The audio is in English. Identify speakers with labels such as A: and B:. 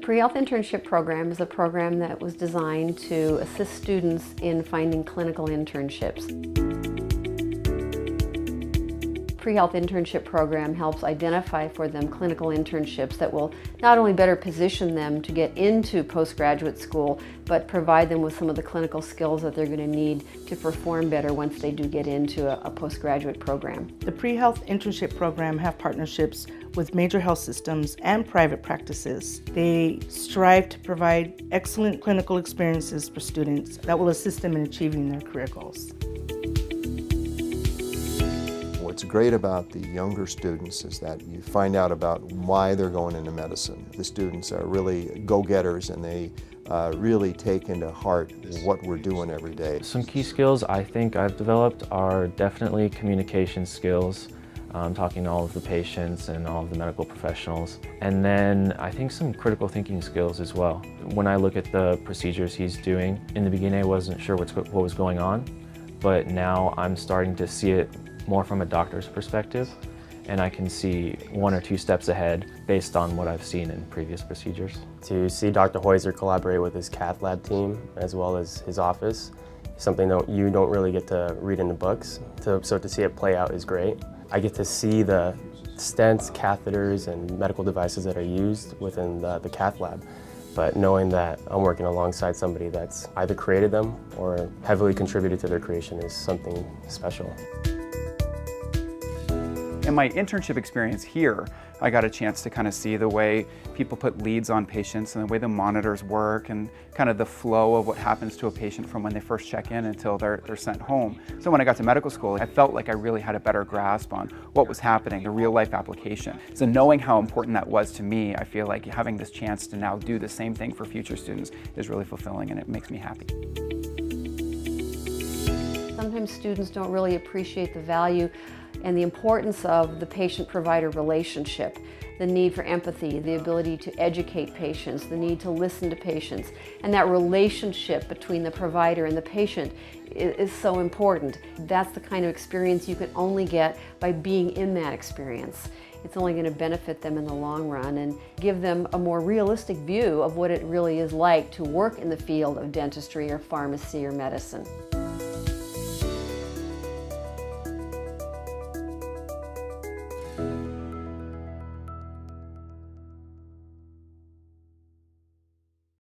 A: Pre-Health Internship Program is a program that was designed to assist students in finding clinical internships. Pre-Health Internship Program helps identify for them clinical internships that will not only better position them to get into postgraduate school, but provide them with some of the clinical skills that they're going to need to perform better once they do get into a postgraduate program.
B: The Pre-Health Internship Program have partnerships with major health systems and private practices. They strive to provide excellent clinical experiences for students that will assist them in achieving their career goals.
C: What's great about the younger students is that you find out about why they're going into medicine. The students are really go-getters, and they really take into heart what we're doing every day.
D: Some key skills I think I've developed are definitely communication skills, talking to all of the patients and all of the medical professionals. And then I think some critical thinking skills as well. When I look at the procedures he's doing, in the beginning I wasn't sure what was going on, but now I'm starting to see it more from a doctor's perspective, and I can see 1 or 2 steps ahead based on what I've seen in previous procedures.
E: To see Dr. Heuser collaborate with his cath lab team as well as his office, something that you don't really get to read in the books, so to see it play out is great. I get to see the stents, catheters, and medical devices that are used within the cath lab, but knowing that I'm working alongside somebody that's either created them or heavily contributed to their creation is something special.
F: In my internship experience here, I got a chance to kind of see the way people put leads on patients and the way the monitors work and kind of the flow of what happens to a patient from when they first check in until they're sent home. So when I got to medical school, I felt like I really had a better grasp on what was happening, the real life application. So knowing how important that was to me, I feel like having this chance to now do the same thing for future students is really fulfilling, and it makes me happy.
A: Sometimes students don't really appreciate the value and the importance of the patient-provider relationship, the need for empathy, the ability to educate patients, the need to listen to patients, and that relationship between the provider and the patient is so important. That's the kind of experience you can only get by being in that experience. It's only going to benefit them in the long run and give them a more realistic view of what it really is like to work in the field of dentistry or pharmacy or medicine.